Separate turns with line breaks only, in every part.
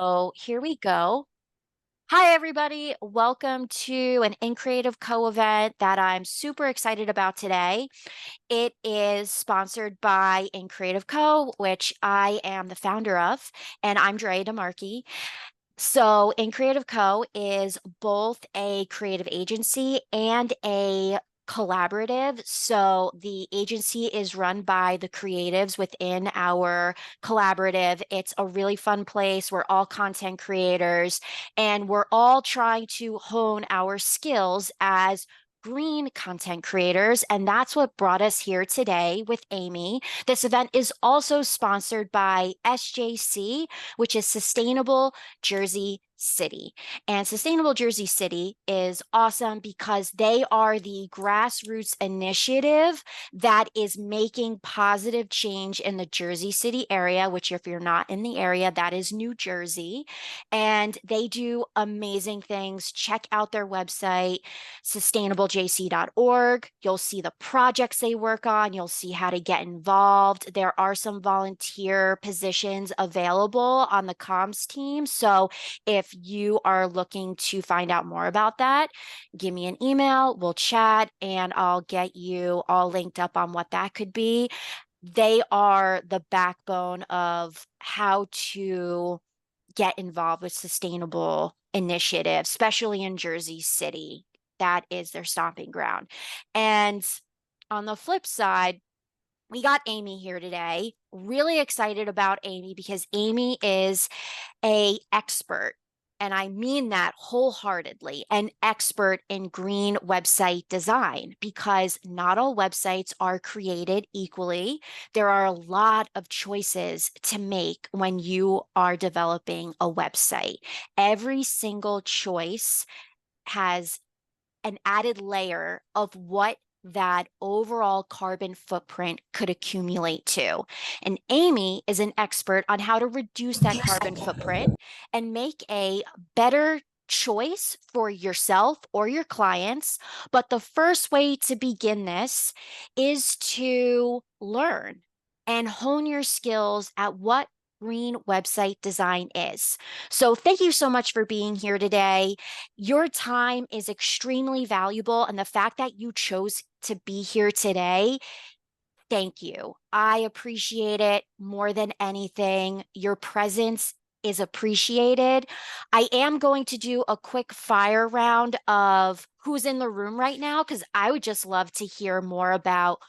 So here we go. Hi, everybody. Welcome to an In Creative Co event that I'm super excited about today. It is sponsored by In Creative Co, which I am the founder of, and I'm Dre DeMarchi. So, In Creative Co. is both a creative agency and a collaborative. So, the agency is run by the creatives within our collaborative. It's a really fun place. We're all content creators and we're all trying to hone our skills as green content creators. And that's what brought us here today with Amy. This event is also sponsored by SJC, which is Sustainable Jersey City. And Sustainable Jersey City is awesome because they are the grassroots initiative that is making positive change in the Jersey City area, which, if you're not in the area, that is New Jersey. And they do amazing things. Check out their website, sustainablejc.org. You'll see the projects they work on, you'll see how to get involved. There are some volunteer positions available on the comms team. So if you are looking to find out more about that, give me an email, we'll chat, and I'll get you all linked up on what that could be. They are the backbone of how to get involved with sustainable initiatives, especially in Jersey City. That is their stomping ground. And on the flip side, we got Amy here today. Really excited about Amy because Amy is a expert, and I mean that wholeheartedly, an expert in green website design, because not all websites are created equally. There are a lot of choices to make when you are developing a website. Every single choice has an added layer of what that overall carbon footprint could accumulate to. And Amy is an expert on how to reduce that carbon footprint and make a better choice for yourself or your clients. But the first way to begin this is to learn and hone your skills at what green website design is. So thank you so much for being here today. Your time is extremely valuable, and the fact that you chose to be here today, thank you. I appreciate it more than anything. Your presence is appreciated. I am going to do a quick fire round of who's in the room right now, because I would just love to hear more about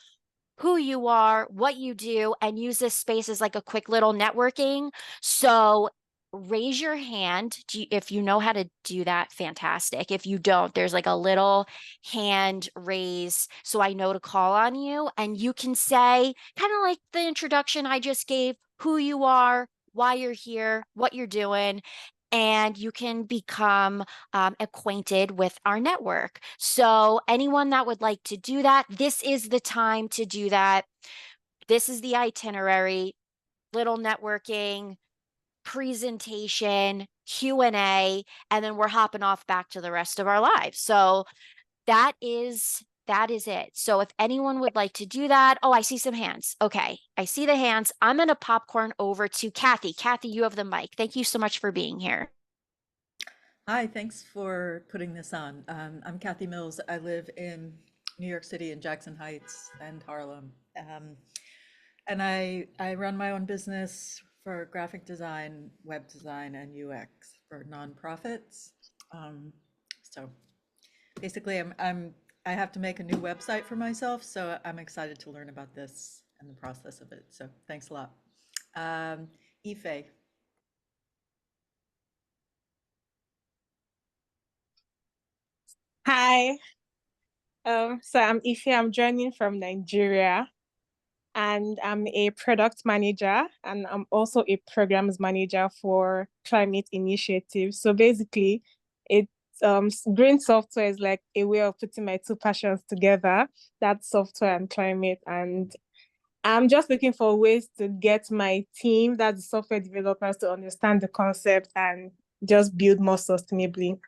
who you are, what you do, and use this space as like a quick little networking. So raise your hand if you know how to do that. Fantastic. If you don't, there's like a little hand raise so I know to call on you. And you can say, kind of like the introduction I just gave, who you are, why you're here, what you're doing, and you can become acquainted with our network. So, anyone that would like to do that, this is the time to do that. This is the itinerary, little networking, presentation, Q&A, and then we're hopping off back to the rest of our lives. So, that is it. So if anyone would like to do that, oh, I see some hands. Okay, I see the hands. I'm going to popcorn over to Kathy. Kathy, you have the mic. Thank you so much for being here.
Hi, thanks for putting this on. I'm Kathy Mills. I live in New York City in Jackson Heights and Harlem. And I run my own business for graphic design, web design, and UX for nonprofits. Um, so basically, I have to make a new website for myself, so I'm excited to learn about this and the process of it. So thanks a lot. Ife.
Hi, so I'm Ife. I'm joining from Nigeria, and I'm a product manager, and I'm also a programs manager for climate initiatives. So basically, it's green software is like a way of putting my two passions together, that's software and climate. And I'm just looking for ways to get my team, that's the software developers, to understand the concept and just build more sustainably.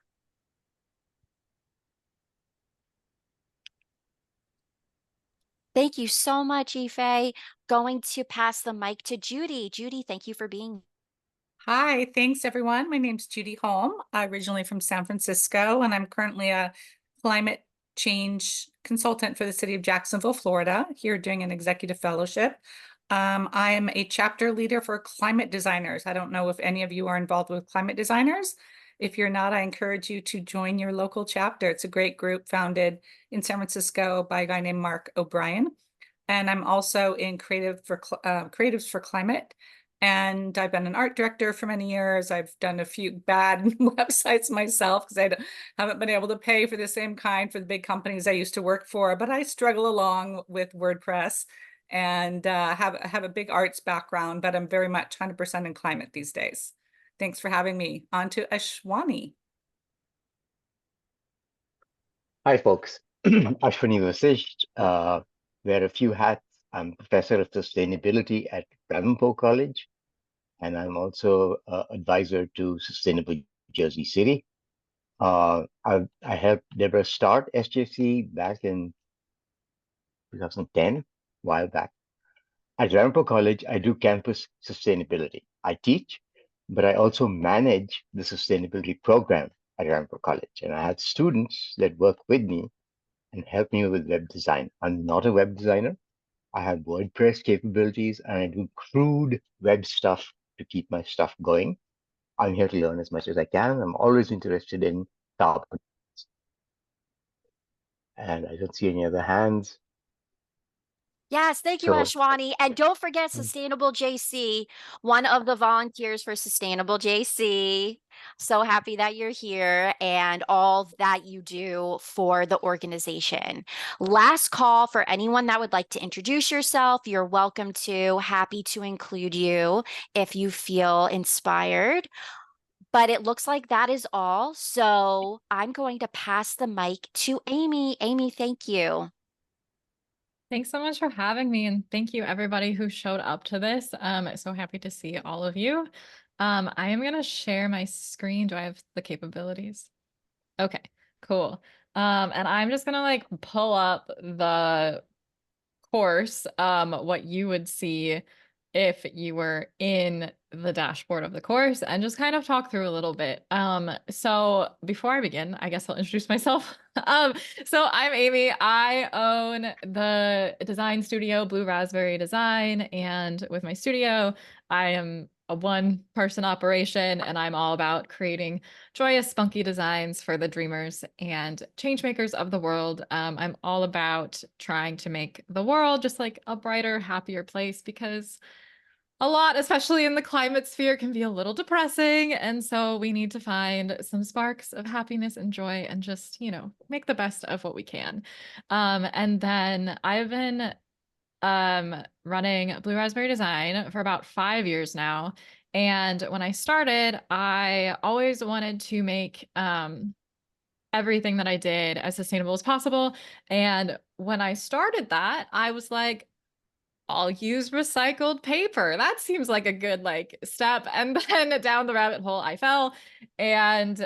Thank you so much, Ife. Going to pass the mic to Judy. Judy, thank you for being.
Hi, thanks everyone. My name's Judy Holm. I'm originally from San Francisco, and I'm currently a climate change consultant for the city of Jacksonville, Florida, here doing an executive fellowship. I am a chapter leader for climate designers. I don't know if any of you are involved with climate designers. If you're not, I encourage you to join your local chapter. It's a great group founded in San Francisco by a guy named Mark O'Brien. And I'm also in Creatives for Climate. And I've been an art director for many years. I've done a few bad websites myself because haven't been able to pay for the same kind for the big companies I used to work for. But I struggle along with WordPress and have a big arts background, but I'm very much 100% in climate these days. Thanks for having me. On to Ashwani.
Hi, folks. Ashwani Vasisht. Wear a few hats. I'm professor of sustainability at Ramapo College, and I'm also advisor to Sustainable Jersey City. I helped Deborah start SJC back in 2010, a while back. At Ramapo College, I do campus sustainability. I teach, but I also manage the sustainability program at Ramapo College, and I have students that work with me and help me with web design. I'm not a web designer. I have WordPress capabilities and I do crude web stuff to keep my stuff going. I'm here to learn as much as I can. I'm always interested in topics. And I don't see any other hands.
Yes, thank you,
So
Ashwani. And don't forget Sustainable JC, one of the volunteers for Sustainable JC. So happy that you're here and all that you do for the organization. Last call for anyone that would like to introduce yourself. You're welcome to. Happy to include you if you feel inspired. But it looks like that is all. So I'm going to pass the mic to Amy. Amy, thank you.
Thanks so much for having me, and thank you everybody who showed up to this. So happy to see all of you. I am gonna share my screen. Do I have the capabilities? Okay, cool. And I'm just gonna like pull up the course, what you would see if you were in the dashboard of the course and just kind of talk through a little bit. So before I begin, I guess I'll introduce myself. So I'm Amy. I own the design studio Blue Raspberry Design, and with my studio, I am a one-person operation, and I'm all about creating joyous, spunky designs for the dreamers and change makers of the world. I'm all about trying to make the world just like a brighter, happier place, because a lot, especially in the climate sphere, can be a little depressing. And so we need to find some sparks of happiness and joy and just, make the best of what we can. And then I've been running Blue Raspberry Design for about 5 years now. And when I started, I always wanted to make everything that I did as sustainable as possible. And when I started that, I was like, I'll use recycled paper. That seems like a good step. And then down the rabbit hole I fell and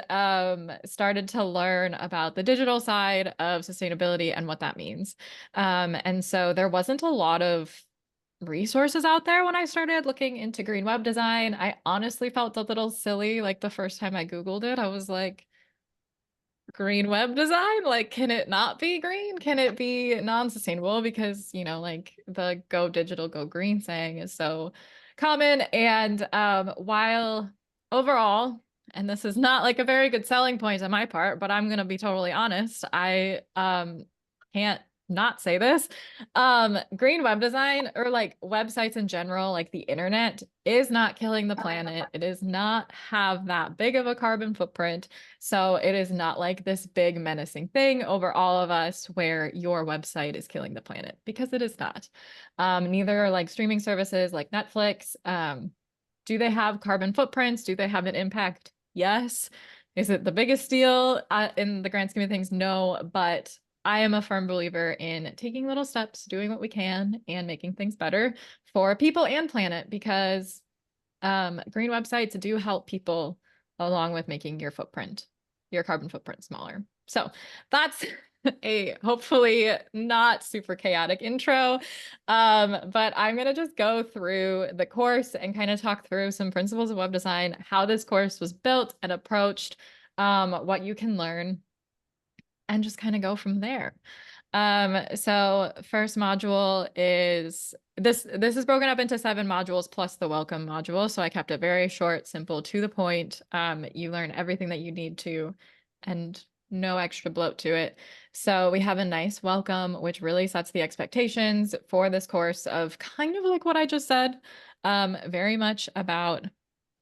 started to learn about the digital side of sustainability and what that means. And so there wasn't a lot of resources out there when I started looking into green web design. I honestly felt a little silly. Like the first time I Googled it, I was like, green web design? Like, can it not be green? Can it be non-sustainable? Because, like the go digital, go green saying is so common. And while overall, and this is not like a very good selling point on my part, but I'm going to be totally honest, I can't not say this. Green web design, or like websites in general, like the internet, is not killing the planet. It does not have that big of a carbon footprint. So it is not like this big menacing thing over all of us where your website is killing the planet, because it is not. Neither are like streaming services like Netflix. Do they have carbon footprints? Do they have an impact? Yes. Is it the biggest deal in the grand scheme of things? No, but I am a firm believer in taking little steps, doing what we can, and making things better for people and planet, because green websites do help people along with making your carbon footprint smaller. So that's a hopefully not super chaotic intro. But I'm going to just go through the course and kind of talk through some principles of web design, how this course was built and approached, what you can learn, and just kind of go from there. So first module is this is broken up into 7 modules plus the welcome module. So I kept it very short, simple, to the point. You learn everything that you need to, and no extra bloat to it. So we have a nice welcome, which really sets the expectations for this course of kind of like what I just said, very much about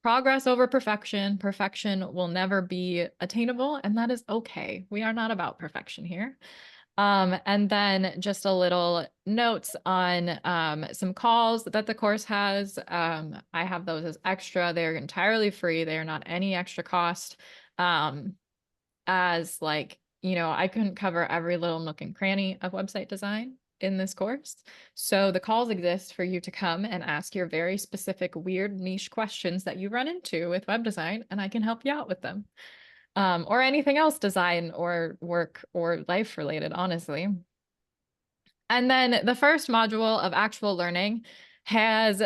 progress over perfection. Perfection will never be attainable, and that is okay. We are not about perfection here. And then just a little notes on some calls that the course has. I have those as extra. They're entirely free. They are not any extra cost. As like, I couldn't cover every little nook and cranny of website design in this course. So the calls exist for you to come and ask your very specific, weird niche questions that you run into with web design, and I can help you out with them. Or anything else design or work or life related, honestly. And then the first module of actual learning has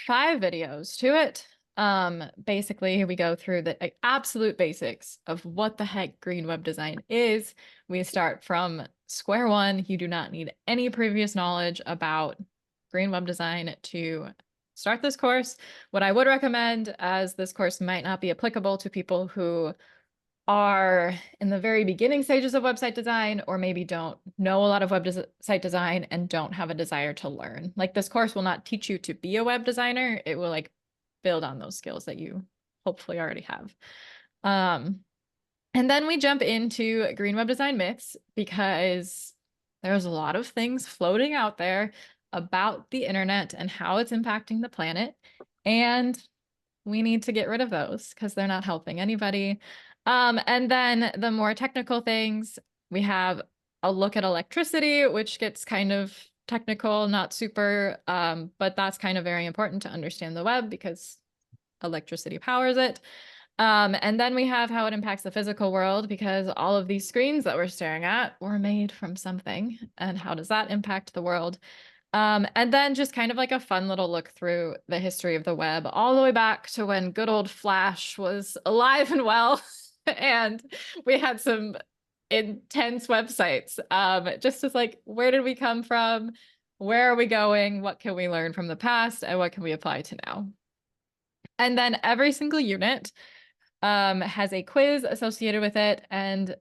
5 videos to it. Basically, we go through the absolute basics of what the heck green web design is. We start from square one. You do not need any previous knowledge about green web design to start this course. What I would recommend, as this course might not be applicable to people who are in the very beginning stages of website design, or maybe don't know a lot of website design and don't have a desire to learn. Like, this course will not teach you to be a web designer. It will like build on those skills that you hopefully already have. And then we jump into green web design myths, because there's a lot of things floating out there about the internet and how it's impacting the planet. And we need to get rid of those because they're not helping anybody. And then the more technical things, we have a look at electricity, which gets kind of technical, not super, but that's kind of very important to understand the web because electricity powers it. And then we have how it impacts the physical world, because all of these screens that we're staring at were made from something, and how does that impact the world? And then just kind of like a fun little look through the history of the web, all the way back to when good old Flash was alive and well, and we had some intense websites. Just as like, where did we come from? Where are we going? What can we learn from the past? And what can we apply to now? And then every single unit has a quiz associated with it, and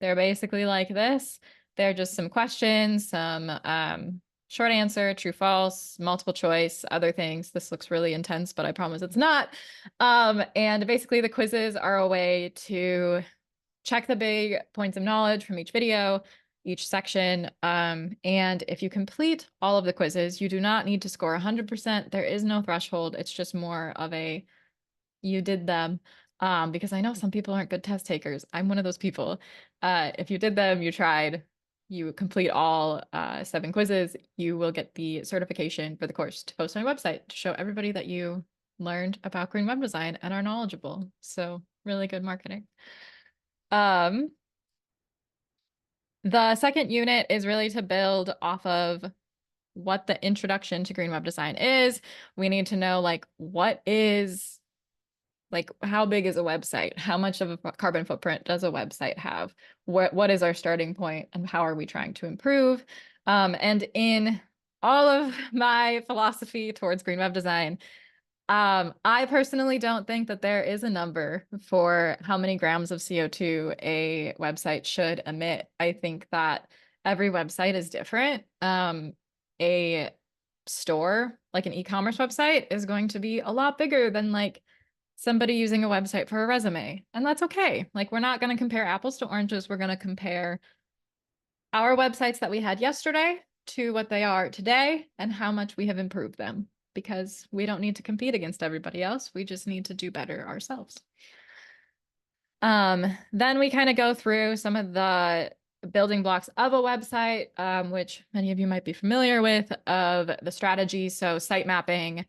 they're basically like this. They're just some questions, some short answer, true, false, multiple choice, other things. This looks really intense, but I promise it's not. And basically the quizzes are a way to check the big points of knowledge from each video, each section. And if you complete all of the quizzes, you do not need to score 100%. There is no threshold. It's just more of a, you did them. Because I know some people aren't good test takers. I'm one of those people. If you did them, you tried, you complete all 7 quizzes, you will get the certification for the course to post on my website to show everybody that you learned about green web design and are knowledgeable. So really good marketing. The second unit is really to build off of what the introduction to green web design is. We need to know, like, what is, like, how big is a website? How much of a carbon footprint does a website have? What is our starting point, and how are we trying to improve? And in all of my philosophy towards green web design, I personally don't think that there is a number for how many grams of CO2 a website should emit. I think that every website is different. A store, like an e-commerce website, is going to be a lot bigger than like somebody using a website for a resume. And that's okay. Like, we're not going to compare apples to oranges. We're going to compare our websites that we had yesterday to what they are today and how much we have improved them, because we don't need to compete against everybody else. We just need to do better ourselves. Then we kind of go through some of the building blocks of a website, which many of you might be familiar with, of the strategy. So site mapping,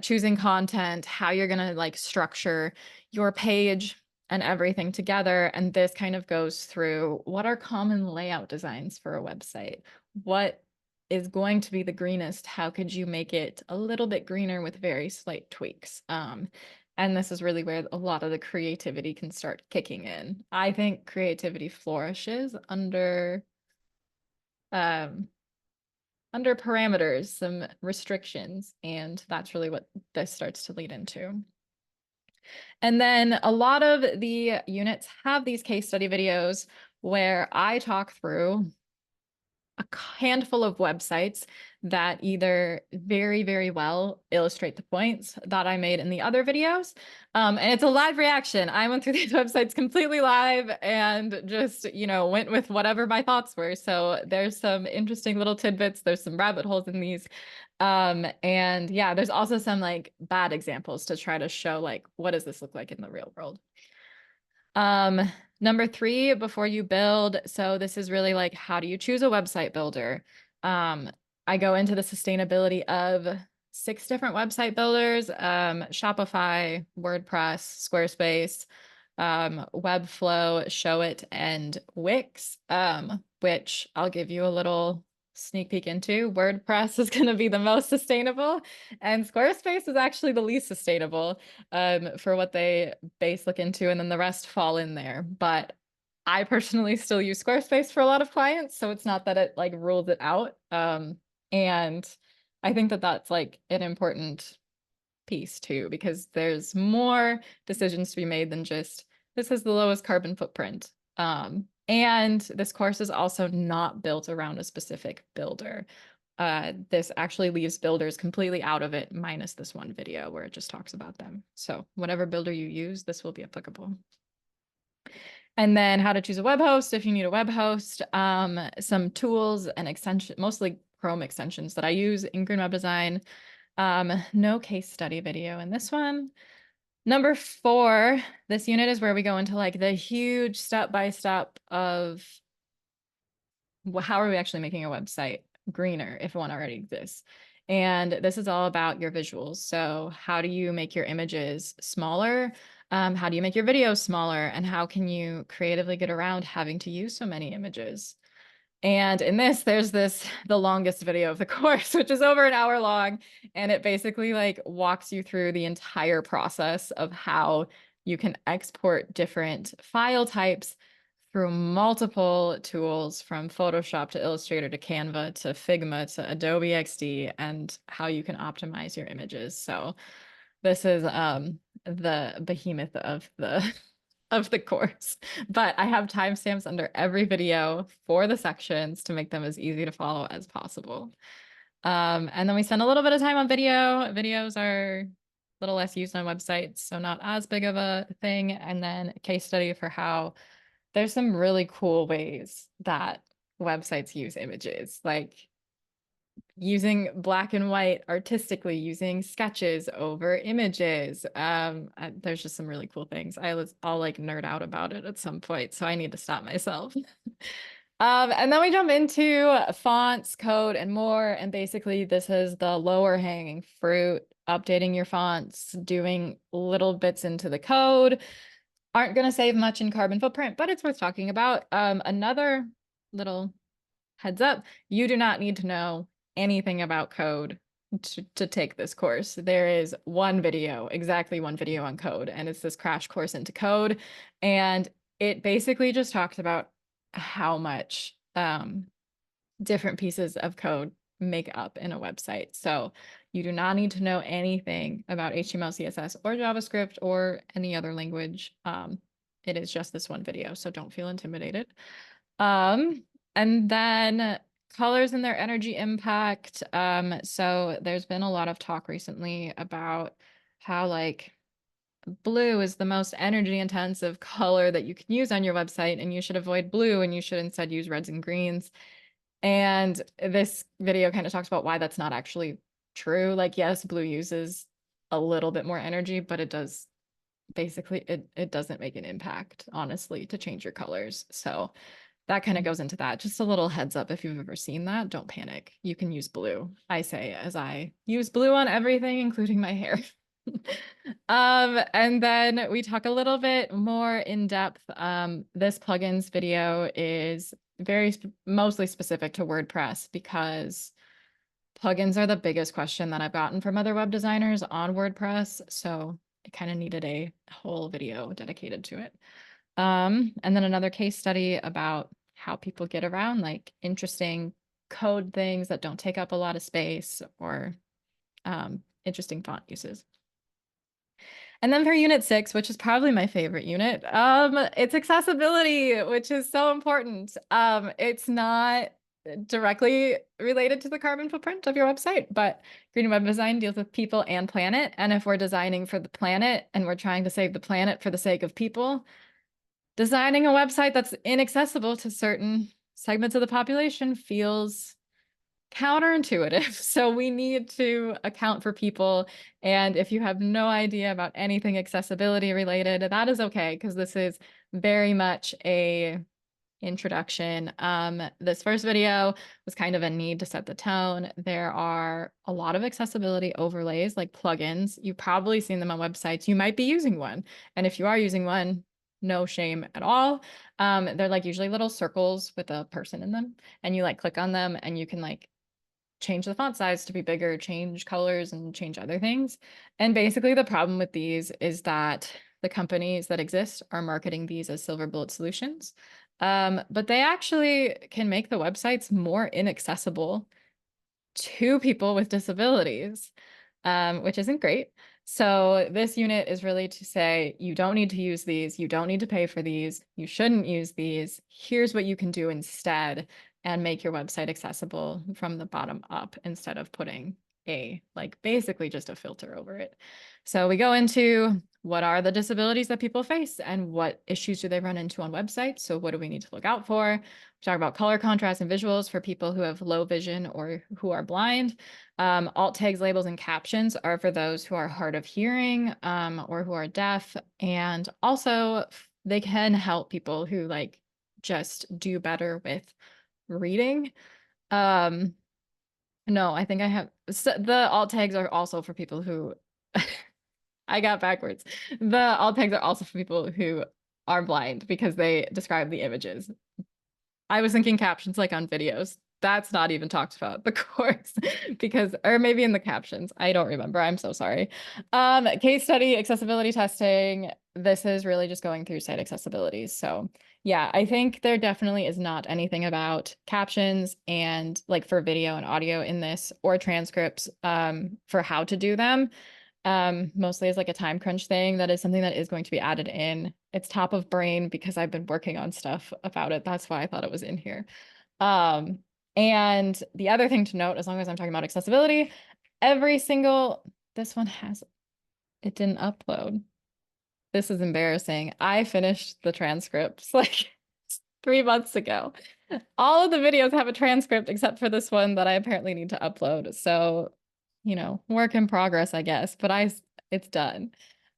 choosing content, how you're going to like structure your page, and everything together. And this kind of goes through what are common layout designs for a website? What is going to be the greenest? How could you make it a little bit greener with very slight tweaks? And this is really where a lot of the creativity can start kicking in. I think creativity flourishes under parameters, some restrictions, and that's really what this starts to lead into. And then a lot of the units have these case study videos where I talk through a handful of websites that either very, very well illustrate the points that I made in the other videos. And it's a live reaction. I went through these websites completely live and just, went with whatever my thoughts were. So there's some interesting little tidbits. There's some rabbit holes in these. And yeah, there's also some like bad examples to try to show like, what does this look like in the real world? Number 3, before you build. So this is really like, how do you choose a website builder? I go into the sustainability of 6 different website builders, Shopify, WordPress, Squarespace, Webflow, Showit, and Wix, which I'll give you a little sneak peek into. WordPress is going to be the most sustainable, and Squarespace is actually the least sustainable for what they base look into, and then the rest fall in there. But I personally still use Squarespace for a lot of clients, so it's not that it like rules it out. And I think that that's like an important piece too, because there's more decisions to be made than just this is the lowest carbon footprint. And this course is also not built around a specific builder. This actually leaves builders completely out of it, minus this one video where it just talks about them. So whatever builder you use, this will be applicable. And then how to choose a web host if you need a web host, some tools and extensions, mostly Chrome extensions that I use in Green Web Design. No case study video in this one. Number 4, this unit is where we go into like the huge step-by-step of how are we actually making a website greener if one already exists. And this is all about your visuals. So how do you make your images smaller? How do you make your videos smaller? And how can you creatively get around having to use so many images? And in this, there's the longest video of the course, which is over an hour long. And it basically like walks you through the entire process of how you can export different file types through multiple tools, from Photoshop to Illustrator to Canva to Figma to Adobe XD, and how you can optimize your images. So this is the behemoth of the of the course, but I have timestamps under every video for the sections to make them as easy to follow as possible. And then we spend a little bit of time on video. Videos are a little less used on websites, so not as big of a thing. And then a case study for how there's some really cool ways that websites use images, like using black and white artistically, using sketches over images. There's just some really cool things. I'll like nerd out about it at some point, so I need to stop myself. And then we jump into fonts, code, and more. And basically this is the lower hanging fruit, updating your fonts, doing little bits into the code. Aren't going to save much in carbon footprint, but it's worth talking about. Another little heads up, you do not need to know anything about code to take this course. There is exactly one video on code, and it's this crash course into code. And it basically just talks about how much different pieces of code make up in a website. So you do not need to know anything about HTML, CSS, or JavaScript, or any other language. It is just this one video, so don't feel intimidated. And then colors and their energy impact. So there's been a lot of talk recently about how like blue is the most energy intensive color that you can use on your website, and you should avoid blue and you should instead use reds and greens. And this video kind of talks about why that's not actually true. Like, yes, blue uses a little bit more energy, but it does basically, it doesn't make an impact, honestly, to change your colors. So that kind of goes into that. Just a little heads up, if you've ever seen that, don't panic. You can use blue. I say as I use blue on everything, including my hair. And then we talk a little bit more in depth. This plugins video is mostly specific to WordPress because plugins are the biggest question that I've gotten from other web designers on WordPress. So I kind of needed a whole video dedicated to it. And then another case study about how people get around like interesting code things that don't take up a lot of space or interesting font uses. And then for unit 6, which is probably my favorite unit, it's accessibility, which is so important. It's not directly related to the carbon footprint of your website, but green web design deals with people and planet. And if we're designing for the planet and we're trying to save the planet for the sake of people, designing a website that's inaccessible to certain segments of the population feels counterintuitive. So we need to account for people. And if you have no idea about anything accessibility related, that is okay, because this is very much a introduction. This first video was kind of a need to set the tone. There are a lot of accessibility overlays like plugins. You've probably seen them on websites. You might be using one. And if you are using one, no shame at all. They're like usually little circles with a person in them, and you like click on them and you can like change the font size to be bigger, change colors, and change other things. And basically the problem with these is that the companies that exist are marketing these as silver bullet solutions. But they actually can make the websites more inaccessible to people with disabilities, which isn't great. So this unit is really to say, you don't need to use these, you don't need to pay for these, you shouldn't use these. Here's what you can do instead and make your website accessible from the bottom up instead of putting like basically just a filter over it. So we go into what are the disabilities that people face and what issues do they run into on websites? So what do we need to look out for? We talk about color contrast and visuals for people who have low vision or who are blind. Alt tags, labels, and captions are for those who are hard of hearing or who are deaf. And also they can help people who like just do better with reading. No, I think I have the alt tags are also for people who I got backwards. The alt tags are also for people who are blind because they describe the images. I was thinking captions like on videos. That's not even talked about the course because, or maybe in the captions. I don't remember. I'm so sorry. Case study, accessibility testing. This is really just going through site accessibility. So yeah, I think there definitely is not anything about captions and like for video and audio in this or transcripts for how to do them. Mostly as like a time crunch thing. That is something that is going to be added in. It's top of brain because I've been working on stuff about it. That's why I thought it was in here. And the other thing to note, as long as I'm talking about accessibility, this one it didn't upload. This is embarrassing. I finished the transcripts like 3 months ago. All of the videos have a transcript except for this one that I apparently need to upload. So, work in progress, I guess, but it's done.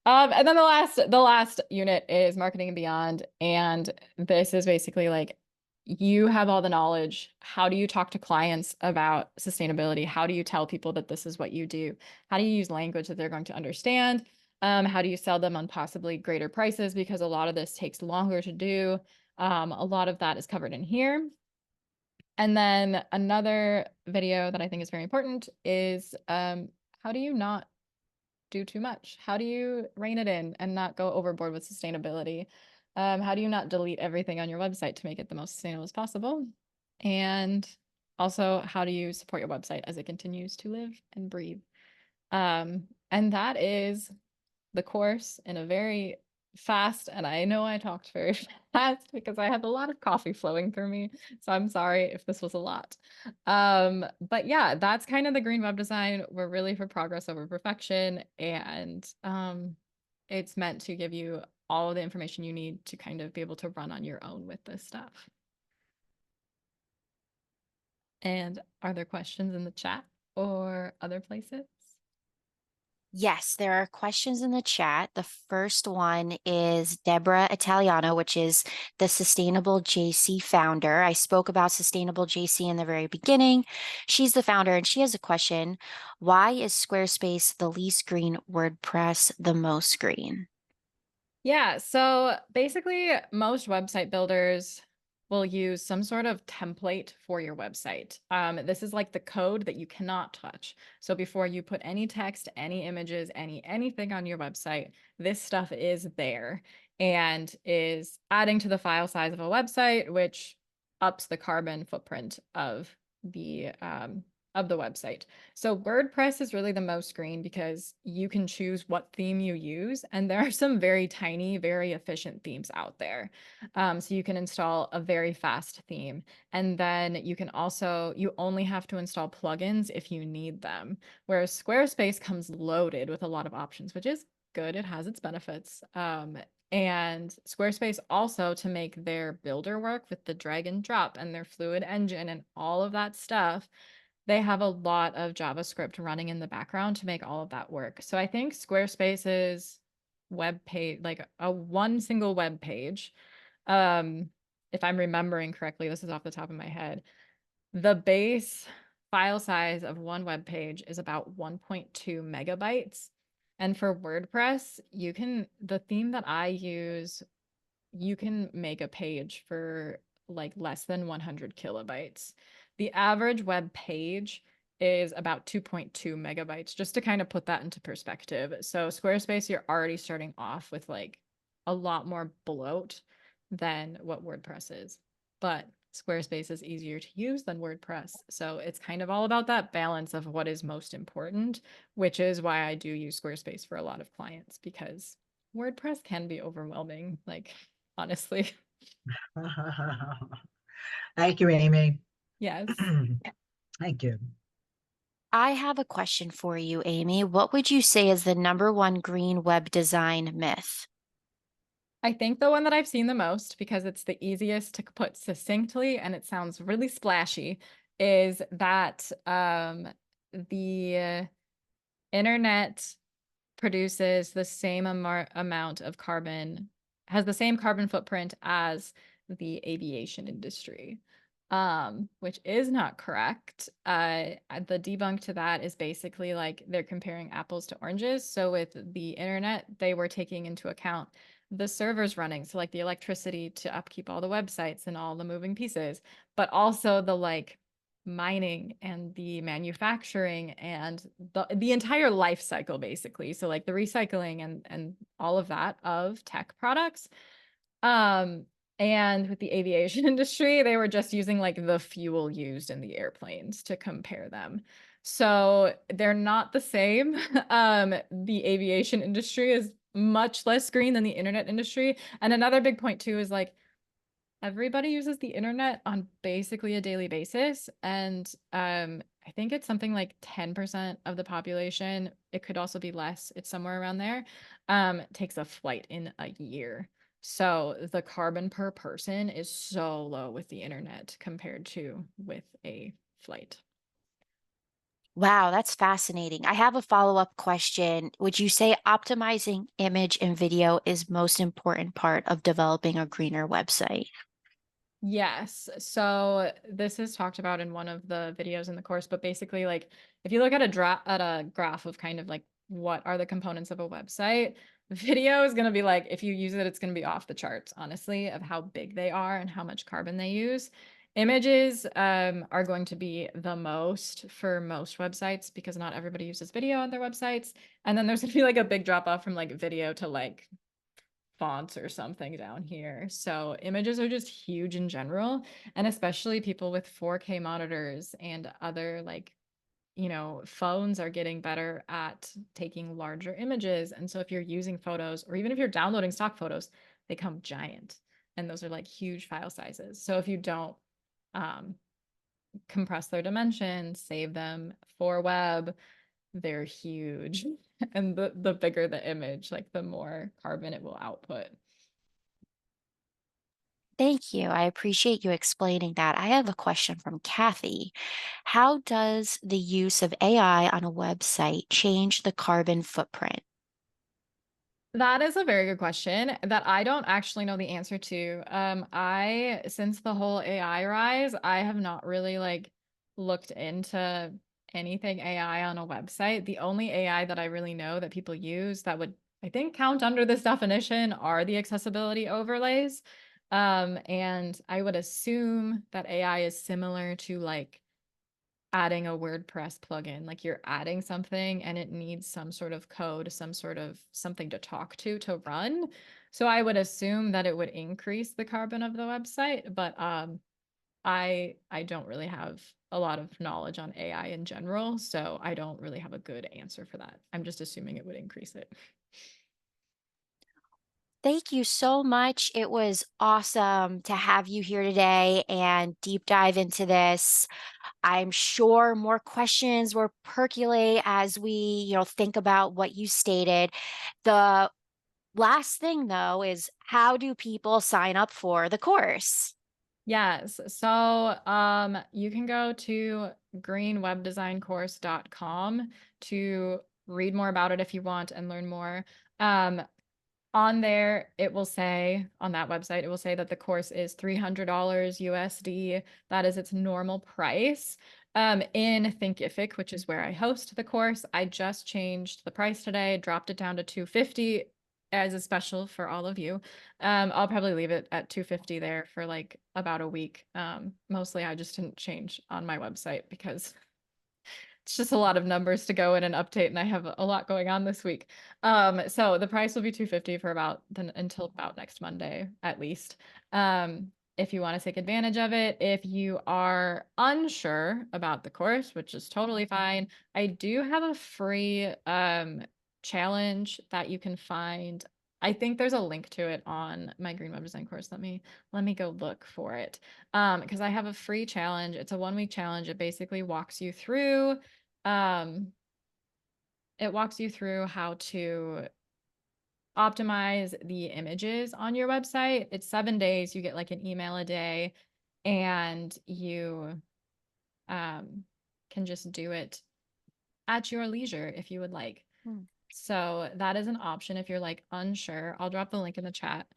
And then the last unit is marketing and beyond. And this is basically like you have all the knowledge. How do you talk to clients about sustainability? How do you tell people that this is what you do? How do you use language that they're going to understand? How do you sell them on possibly greater prices? Because a lot of this takes longer to do. A lot of that is covered in here. And then another video that I think is very important is how do you not do too much? How do you rein it in and not go overboard with sustainability? How do you not delete everything on your website to make it the most sustainable as possible? And also, how do you support your website as it continues to live and breathe? And that is the course in a very fast, and I know I talked very fast because I have a lot of coffee flowing through me, so I'm sorry if this was a lot. But yeah, that's kind of the green web design. We're really for progress over perfection, and it's meant to give you all of the information you need to kind of be able to run on your own with this stuff. And are there questions in the chat or other places?
Yes, there are questions in the chat. The first one is Deborah Italiano, which is the Sustainable JC founder. I spoke about Sustainable JC in the very beginning. She's the founder, and she has a question. Why is Squarespace the least green, WordPress the most green?
Yeah, so basically, most website builders will use some sort of template for your website. This is like the code that you cannot touch. So before you put any text, any images, anything on your website, this stuff is there and is adding to the file size of a website, which ups the carbon footprint of the website. So WordPress is really the most green because you can choose what theme you use, and there are some very tiny, very efficient themes out there. So you can install a very fast theme, and then you only have to install plugins if you need them. Whereas Squarespace comes loaded with a lot of options, which is good. It has its benefits. And Squarespace also, to make their builder work with the drag and drop and their fluid engine and all of that stuff, they have a lot of JavaScript running in the background to make all of that work. So I think Squarespace's web page, like a one single web page, if I'm remembering correctly, this is off the top of my head, the base file size of one web page is about 1.2 megabytes. And for WordPress, the theme that I use, you can make a page for like less than 100 kilobytes. The average web page is about 2.2 megabytes, just to kind of put that into perspective. So Squarespace, you're already starting off with like a lot more bloat than what WordPress is. But Squarespace is easier to use than WordPress. So it's kind of all about that balance of what is most important, which is why I do use Squarespace for a lot of clients, because WordPress can be overwhelming, like honestly.
Thank you, Amy.
Yes.
Thank you.
I have a question for you, Amy. What would you say is the number one green web design myth?
I think the one that I've seen the most, because it's the easiest to put succinctly and it sounds really splashy, is that the internet produces the same amount of carbon, has the same carbon footprint as the aviation industry, which is not correct. The debunk to that is basically like they're comparing apples to oranges. So with the internet, they were taking into account the servers running, so like the electricity to upkeep all the websites and all the moving pieces, but also the like mining and the manufacturing and the entire life cycle, basically. So like the recycling and all of that of tech products. And with the aviation industry, they were just using like the fuel used in the airplanes to compare them. So they're not the same. The aviation industry is much less green than the internet industry. And another big point too is like everybody uses the internet on basically a daily basis. And I think it's something like 10% of the population, it could also be less, it's somewhere around there, takes a flight in a year. So the carbon per person is so low with the internet compared to with a flight.
Wow, that's fascinating. I have a follow-up question. Would you say optimizing image and video is most important part of developing a greener website?
Yes. So this is talked about in one of the videos in the course, but basically like if you look at a graph of kind of like what are the components of a website, video is going to be like, if you use it, it's going to be off the charts, honestly, of how big they are and how much carbon they use. Images are going to be the most for most websites because not everybody uses video on their websites. And then there's going to be like a big drop off from like video to like fonts or something down here. So images are just huge in general, and especially people with 4K monitors and other like, phones are getting better at taking larger images. And so if you're using photos or even if you're downloading stock photos, they come giant and those are like huge file sizes. So if you don't um, compress their dimensions, save them for web, they're huge. And the bigger the image, like the more carbon it will output.
Thank you. I appreciate you explaining that. I have a question from Kathy. How does the use of AI on a website change the carbon footprint?
That is a very good question that I don't actually know the answer to. Since the whole AI rise, I have not really like looked into anything AI on a website. The only AI that I really know that people use that would, I think, count under this definition are the accessibility overlays. And I would assume that AI is similar to like adding a WordPress plugin, like you're adding something and it needs some sort of code, some sort of something to talk to run. So I would assume that it would increase the carbon of the website, but I don't really have a lot of knowledge on AI in general, so I don't really have a good answer for that. I'm just assuming it would increase it.
Thank you so much. It was awesome to have you here today and deep dive into this. I'm sure more questions will percolate as we, think about what you stated. The last thing though is how do people sign up for the course?
Yes. So you can go to greenwebdesigncourse.com to read more about it if you want and learn more. Um, on there, it will say on that website, it will say that the course is $300 USD. That is its normal price. In Thinkific, which is where I host the course, I just changed the price today, dropped it down to $250 as a special for all of you. I'll probably leave it at $250 there for like about a week. Mostly I just didn't change on my website because it's just a lot of numbers to go in and update, and I have a lot going on this week. So the price will be $250 for until about next Monday at least. If you want to take advantage of it, if you are unsure about the course, which is totally fine, I do have a free challenge that you can find. I think there's a link to it on my Green Web Design course. Let me go look for it. Because I have a free challenge. It's a 1-week challenge. It basically walks you through um, how to optimize the images on your website. It's 7 days. You get like an email a day, and you can just do it at your leisure if you would like.
Hmm.
So that is an option if you're like unsure. I'll drop the link in the chat.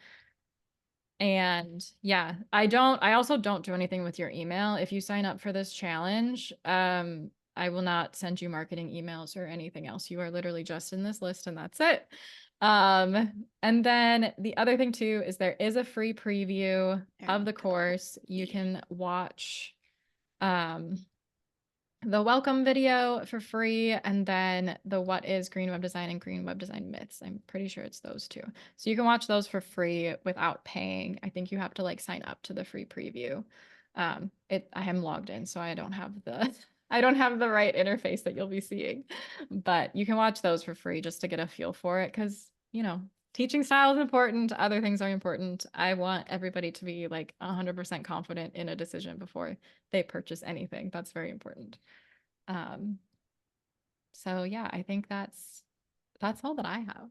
And yeah, I also don't do anything with your email. If you sign up for this challenge, I will not send you marketing emails or anything else. You are literally just in this list and that's it. And then the other thing too is there is a free preview
There
of
you
the
go.
course. You can watch the welcome video for free, and then the what is green web design and green web design myths. I'm pretty sure it's those two. So you can watch those for free without paying. I think you have to like sign up to the free preview. I am logged in, so I don't have the I don't have the right interface that you'll be seeing. But you can watch those for free just to get a feel for it, because teaching style is important. Other things are important. I want everybody to be like 100% confident in a decision before they purchase anything. That's very important. Um, so yeah, I think that's all that I have.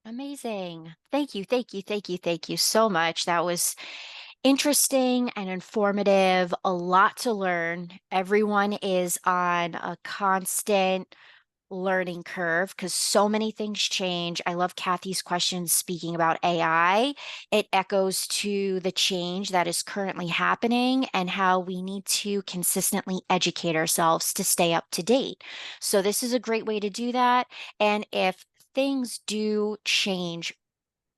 Amazing. Thank you. Thank you. Thank you. Thank you so much. That was interesting and informative. A lot to learn. Everyone is on a constant learning curve because so many things change. I love Kathy's question speaking about AI. It echoes to the change that is currently happening and how we need to consistently educate ourselves to stay up to date. So, this is a great way to do that. And if things do change,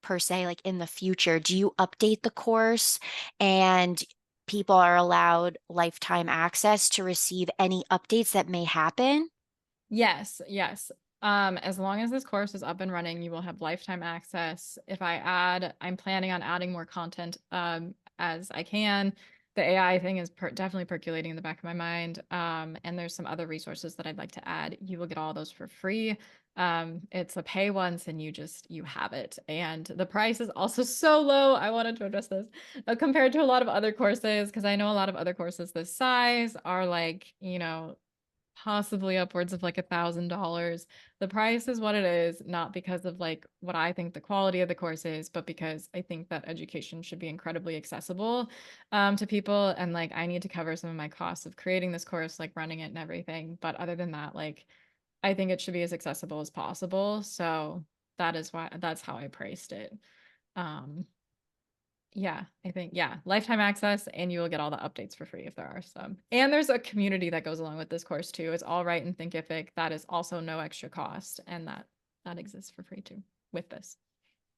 per se, like in the future, do you update the course and people are allowed lifetime access to receive any updates that may happen?
Yes, yes. As long as this course is up and running, you will have lifetime access. I'm planning on adding more content as I can. The AI thing is definitely percolating in the back of my mind. And there's some other resources that I'd like to add. You will get all those for free. It's a pay once and you have it. And the price is also so low. I wanted to address this compared to a lot of other courses, because I know a lot of other courses this size are like, possibly upwards of like $1,000. The price is what it is, not because of like what I think the quality of the course is, but because I think that education should be incredibly accessible to people. And like I need to cover some of my costs of creating this course, like running it and everything. But other than that, like I think it should be as accessible as possible. So that's how I priced it. Um, yeah, I think, yeah, lifetime access, and you will get all the updates for free if there are some. And there's a community that goes along with this course too. It's all right in Thinkific. That is also no extra cost, and that exists for free too with this.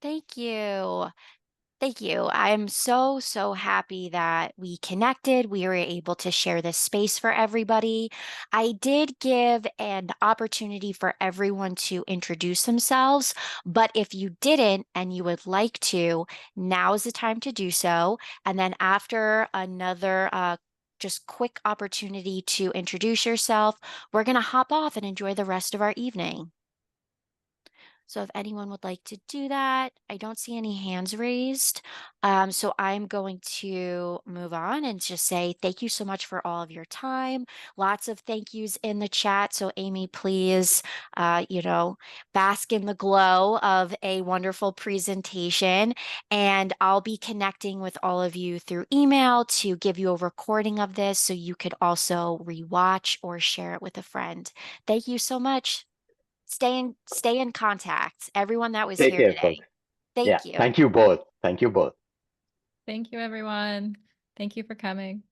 Thank you. Thank you. I'm so, so happy that we connected. We were able to share this space for everybody. I did give an opportunity for everyone to introduce themselves, but if you didn't and you would like to, now is the time to do so. And then after another just quick opportunity to introduce yourself, we're going to hop off and enjoy the rest of our evening. So if anyone would like to do that, I don't see any hands raised. So I'm going to move on and just say thank you so much for all of your time. Lots of thank yous in the chat. So Amy, please, bask in the glow of a wonderful presentation. And I'll be connecting with all of you through email to give you a recording of this so you could also rewatch or share it with a friend. Thank you so much. Stay in contact, everyone that was
Take
here
care,
today.
folks. Yeah.
Thank you.
Thank you both. Thank you both.
Thank you, everyone. Thank you for coming.